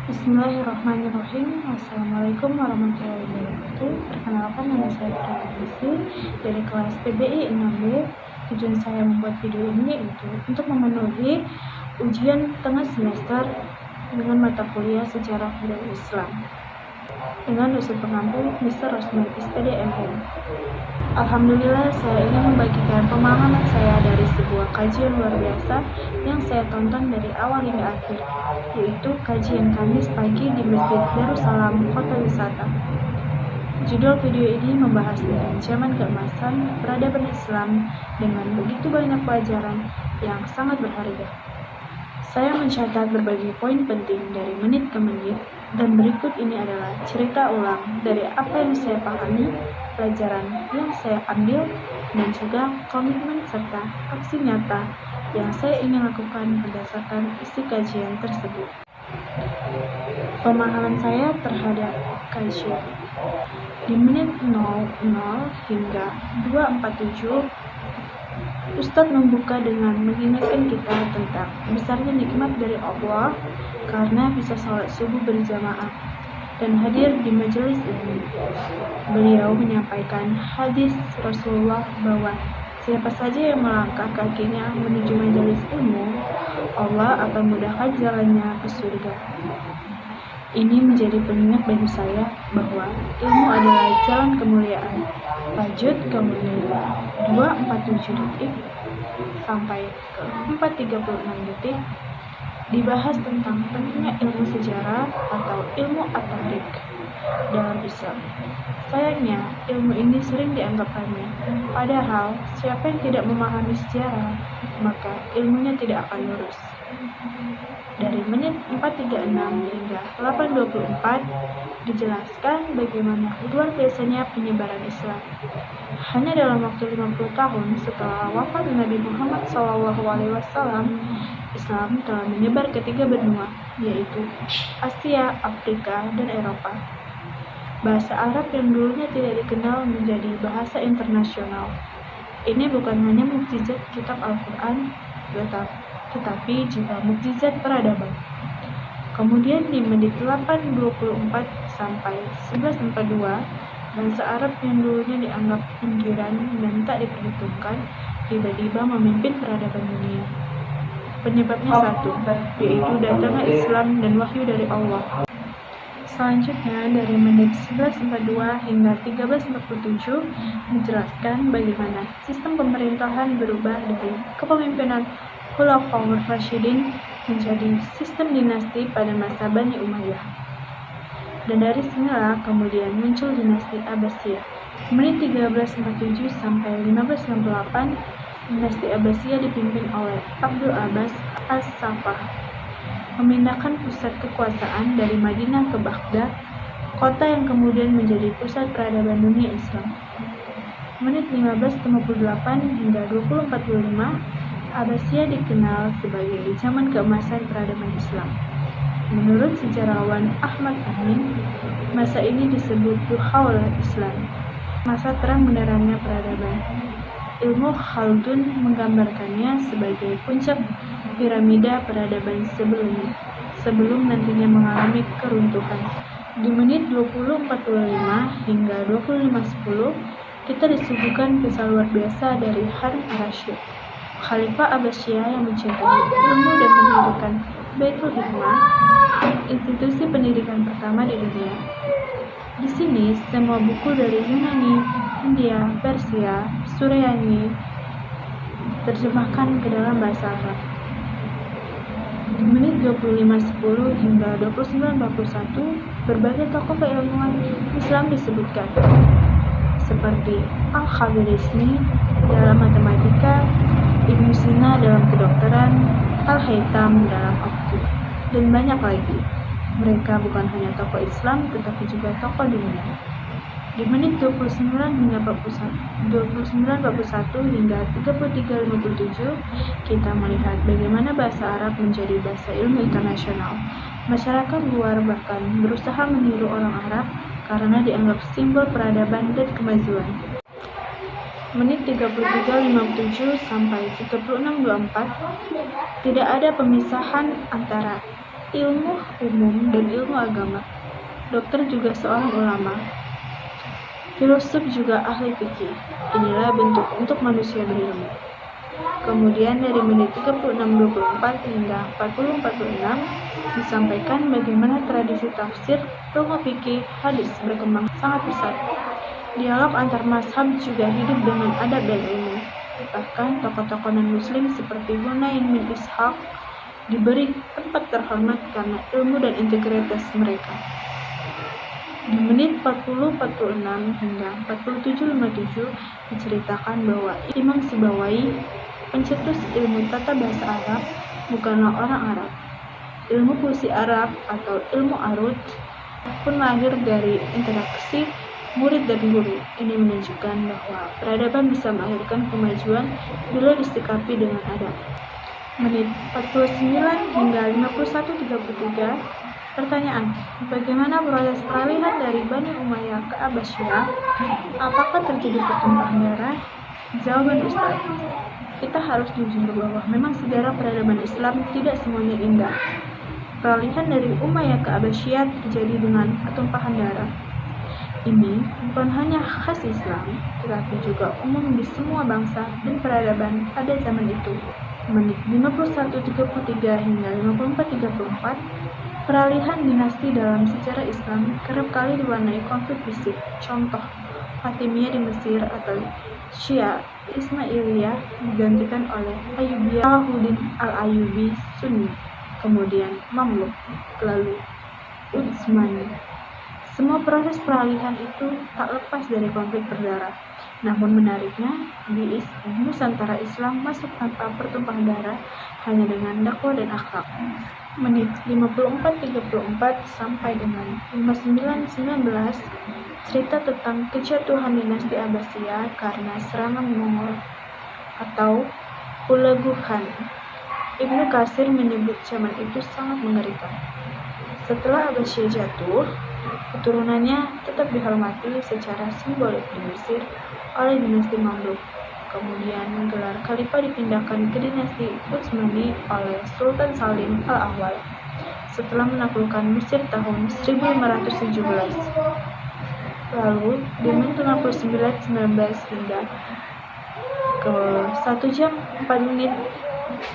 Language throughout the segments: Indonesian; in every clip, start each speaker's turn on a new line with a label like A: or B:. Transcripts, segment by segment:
A: Bismillahirrahmanirrahim. Assalamualaikum warahmatullahi wabarakatuh. Perkenalkan, nama saya Pratama dari kelas PBI 6B. Tujuan saya membuat video ini yaitu untuk memenuhi ujian tengah semester dengan mata kuliah sejarah budaya Islam dengan dosen pengampu Mr. Rosman SPD MM. Alhamdulillah, saya ingin membagikan pemahaman saya dari sebuah kajian luar biasa yang saya tonton dari awal hingga akhir, yaitu kajian Kamis pagi di Masjid Darussalam, Kota Wisata. Judul video ini membahas tentang zaman keemasan peradaban Islam dengan begitu banyak pelajaran yang sangat berharga. Saya mencatat berbagai poin penting dari menit ke menit, dan berikut ini adalah cerita ulang dari apa yang saya pahami, pelajaran yang saya ambil, dan juga komitmen serta aksi nyata yang saya ingin lakukan berdasarkan isi kajian tersebut. Pemahaman saya terhadap kajian. Di menit 00 hingga 247, Ustadz membuka dengan mengingatkan kita tentang besarnya nikmat dari Allah karena bisa sholat subuh berjamaah dan hadir di majelis ilmu. Beliau menyampaikan hadis Rasulullah bahwa siapa saja yang melangkah kakinya menuju majelis ilmu, Allah akan mudahkan jalannya ke surga. Ini menjadi pengingat bagi saya bahwa ilmu adalah jalan kemuliaan. Lanjut ke menit 247 detik sampai ke 436 detik dibahas tentang pentingnya ilmu sejarah atau ilmu at-tarikh dalam Islam. Sayangnya, ilmu ini sering dianggap remeh. Padahal, siapa yang tidak memahami sejarah, maka ilmunya tidak akan lurus. Dari menit 436 hingga 824 dijelaskan bagaimana luar biasanya penyebaran Islam. Hanya dalam waktu 50 tahun setelah wafat Nabi Muhammad SAW, Islam telah menyebar ke 3 benua, yaitu Asia, Afrika, dan Eropa. Bahasa Arab yang dulunya tidak dikenal menjadi bahasa internasional. Ini bukan hanya mukjizat kitab Al-Quran, tetapi juga mukjizat peradaban. Kemudian di menit 8.24 sampai 11.42, bahasa Arab yang dulunya dianggap pinggiran dan tak diperhitungkan, tiba-tiba memimpin peradaban dunia. Penyebabnya satu, yaitu datangnya Islam dan wahyu dari Allah. Selanjutnya dari menit 11.42 hingga 13.47 menjelaskan bagaimana sistem pemerintahan berubah dari kepemimpinan Khulafaur Rasyidin menjadi sistem dinasti pada masa Bani Umayyah. Dan dari sinilah kemudian muncul dinasti Abbasiyah. Menit 13.47 sampai 15.68, dinasti Abbasiyah dipimpin oleh Abdul Abbas As-Saffah, memindahkan pusat kekuasaan dari Madinah ke Baghdad, kota yang kemudian menjadi pusat peradaban dunia Islam. Menit 15.58 hingga 20.45, Abbasiyah dikenal sebagai zaman keemasan peradaban Islam. Menurut sejarawan Ahmad Amin, masa ini disebut Duhaul Islam, masa terang benderangnya peradaban. Ilmu Khaldun menggambarkannya sebagai puncak piramida peradaban sebelum nantinya mengalami keruntuhan. Di menit 20.45 hingga 25.10, kita disuguhkan kisah luar biasa dari Harun ar-Rasyid, Khalifah Abbasiyah yang mencintai ilmu dan mendirikan Baitul Hikmah, institusi pendidikan pertama di dunia. Di sini, semua buku dari Yunani, India, Persia, Suryani terjemahkan ke dalam bahasa Arab. Di menit 25.10 hingga 29.41, berbagai tokoh keilmuan Islam disebutkan, seperti Al-Khawarizmi dalam matematika, Ibnu Sina dalam kedokteran, Al-Haytham dalam optik, dan banyak lagi. Mereka bukan hanya tokoh Islam, tetapi juga tokoh dunia. Di menit 29 hingga 41 hingga 33.57, kita melihat bagaimana bahasa Arab menjadi bahasa ilmu internasional. Masyarakat luar bahkan berusaha meniru orang Arab karena dianggap simbol peradaban dan kemajuan. Menit 33.57 sampai 36.24, tidak ada pemisahan antara ilmu umum dan ilmu agama. Dokter juga seorang ulama. Filosof juga ahli fikih. Inilah bentuk untuk manusia berilmu. Kemudian dari menit 36.24 hingga 40.46 disampaikan bagaimana tradisi tafsir, ilmu fikih, hadis berkembang sangat pesat. Dialog antar mazhab juga hidup dengan adab dan ilmu. Bahkan tokoh-tokoh non-muslim seperti Hunain bin Ishaq diberi tempat terhormat karena ilmu dan integritas mereka. Di menit 40.46 hingga 47.57 diceritakan bahwa Imam Sibawai, pencetus ilmu tata bahasa Arab, bukanlah orang Arab. Ilmu puisi Arab atau ilmu arud pun lahir dari interaksi murid dan guru. Ini menunjukkan bahwa peradaban bisa melahirkan kemajuan bila disikapi dengan adab. Menit 49 hingga 51.33 pertanyaan, bagaimana proses peralihan dari Bani Umayyah ke Abbasiyah? Apakah terjadi pertumpahan darah? Jawaban Ustaz, kita harus jujur bahwa memang sejarah peradaban Islam tidak semuanya indah. Peralihan dari Umayyah ke Abbasiyah terjadi dengan pertumpahan darah. Ini bukan hanya khas Islam, tetapi juga umum di semua bangsa dan peradaban pada zaman itu. Menit 51.33 hingga 54.34 peralihan dinasti dalam sejarah Islam kerap kali diwarnai konflik fisik. Contoh, Fatimiyah di Mesir atau Syiah Ismailiyah digantikan oleh Ayyubiyah Salahuddin al-Ayyubi Sunni, kemudian Mamluk, lalu Utsmani. Semua proses peralihan itu tak lepas dari konflik berdarah. Namun menariknya, di Nusantara Islam masuk tanpa pertumpahan darah, hanya dengan dakwah dan akhlak. Menit 54.34 sampai dengan 59.19 cerita tentang kejatuhan dinasti Abbasiyah karena serangan Mongol atau Hulaguhan. Ibnu Katsir menyebut zaman itu sangat mengerikan. Setelah Abbasiyah jatuh, keturunannya tetap dihormati secara simbolik di Mesir oleh dinasti Mamluk. Kemudian gelar khalifah dipindahkan ke dinasti Utsmani oleh Sultan Salim Al-Awwal setelah menaklukkan Mesir tahun 1517. Lalu di menit 59.19 hingga ke 1 jam 4 menit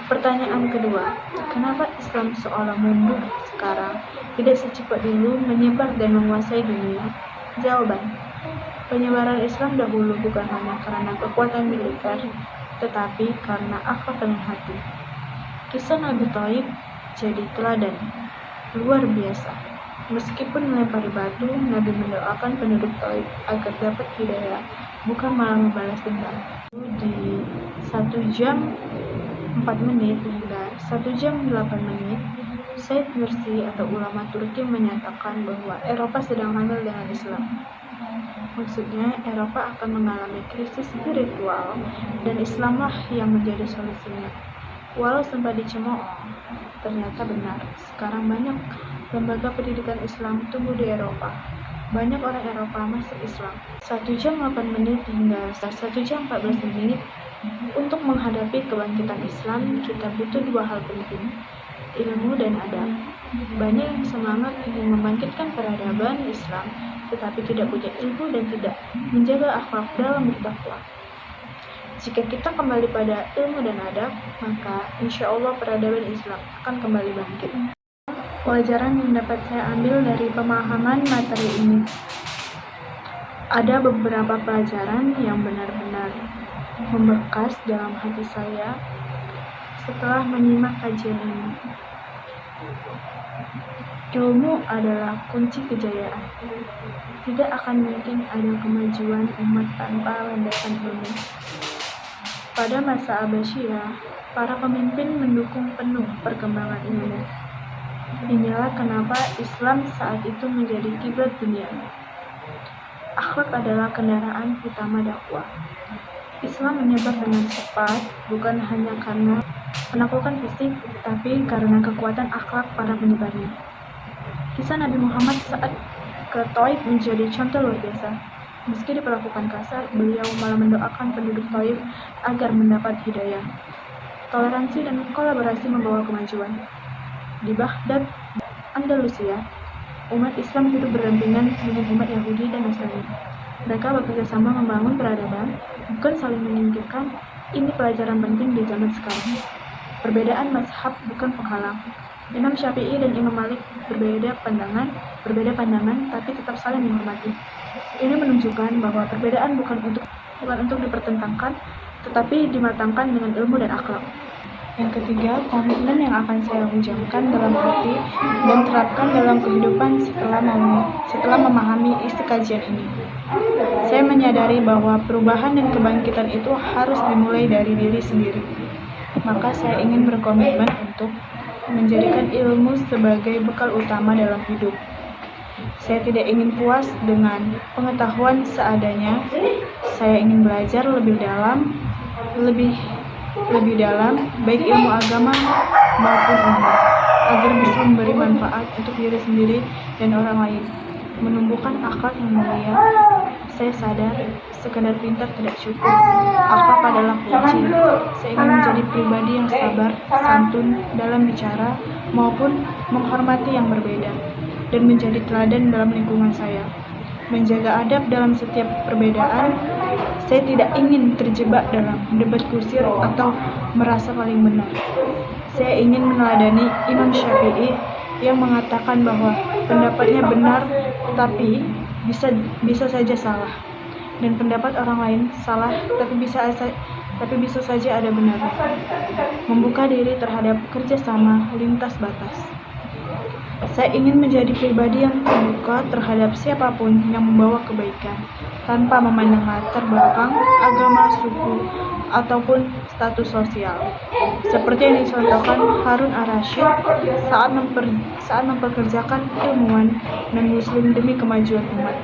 A: pertanyaan kedua, kenapa Islam seolah mundur sekarang, tidak secepat dulu menyebar dan menguasai dunia? Jawaban, penyebaran Islam dahulu bukan hanya karena kekuatan militer, tetapi karena akhlak dan hati. Kisah Nabi Thaib jadi teladan luar biasa. Meskipun melempari batu, Nabi mendoakan penduduk Thaib agar dapat hidayah, bukan malah membalas dendam. Di 1 jam 4 menit hingga 1 jam 8 menit, Said Nursi atau ulama Turki menyatakan bahwa Eropa sedang hamil dengan Islam. Maksudnya, Eropa akan mengalami krisis spiritual dan Islamlah yang menjadi solusinya. Walau sempat dicemooh, ternyata benar. Sekarang banyak lembaga pendidikan Islam tumbuh di Eropa. Banyak orang Eropa masuk Islam. 1 jam 8 menit hingga 1 jam 14 menit. Untuk menghadapi kebangkitan Islam, kita butuh 2 hal penting, ilmu dan adab. Banyak yang semangat ingin membangkitkan peradaban Islam, tetapi tidak punya ilmu dan tidak menjaga akhlak dalam berdakwah. Jika kita kembali pada ilmu dan adab, maka insya Allah peradaban Islam akan kembali bangkit. Pelajaran yang dapat saya ambil dari pemahaman materi ini, ada beberapa pelajaran yang benar-benar membekas dalam hati saya setelah menyimak kajian ini. Ilmu adalah kunci kejayaan. Tidak akan mungkin ada kemajuan umat tanpa landasan ilmu. Pada masa Abbasiyah, para pemimpin mendukung penuh perkembangan ilmu. Inilah kenapa Islam saat itu menjadi kiblat dunia. Akhlak adalah kendaraan utama dakwah. Islam menyebar dengan cepat bukan hanya karena penaklukan fisik, tapi karena kekuatan akhlak para penyebarnya. Kisah Nabi Muhammad saat ke Thaib menjadi contoh luar biasa. Meski diperlakukan kasar, beliau malah mendoakan penduduk Thaib agar mendapat hidayah. Toleransi dan kolaborasi membawa kemajuan. Di Baghdad, Andalusia, umat Islam hidup berdampingan dengan umat Yahudi dan Nasrani. Mereka bekerja sama membangun peradaban, bukan saling menyingkirkan. Ini pelajaran penting di zaman sekarang. Perbedaan mazhab bukan penghalang. Imam Syafi'i dan Imam Malik berbeda pandangan, tapi tetap saling menghormati. Ini menunjukkan bahwa perbedaan bukan untuk dipertentangkan, tetapi dimatangkan dengan ilmu dan akhlak. Yang ketiga, komitmen yang akan saya hujamkan dalam hati dan terapkan dalam kehidupan setelah memahami isi kajian ini. Saya menyadari bahwa perubahan dan kebangkitan itu harus dimulai dari diri sendiri. Maka saya ingin berkomitmen untuk menjadikan ilmu sebagai bekal utama dalam hidup. Saya tidak ingin puas dengan pengetahuan seadanya. Saya ingin belajar lebih dalam, baik ilmu agama maupun umum, agar bisa memberi manfaat untuk diri sendiri dan orang lain, menumbuhkan akhlak yang mulia. Saya sadar, sekadar pintar tidak cukup, akhlak adalah kunci. Saya ingin menjadi pribadi yang sabar, santun dalam bicara maupun menghormati yang berbeda, dan menjadi teladan dalam lingkungan saya. Menjaga adab dalam setiap perbedaan. Saya tidak ingin terjebak dalam debat kusir atau merasa paling benar. Saya ingin meneladani Imam Syafi'i yang mengatakan bahwa pendapatnya benar, tapi bisa saja salah, dan pendapat orang lain salah, tapi bisa saja ada benarnya. Membuka diri terhadap kerjasama lintas batas. Saya ingin menjadi pribadi yang terbuka terhadap siapapun yang membawa kebaikan, tanpa memandang latar belakang, agama, suku, ataupun status sosial. Seperti yang dicontohkan Harun ar-Rasyid saat memperkerjakan ilmuwan non-muslim demi kemajuan umat.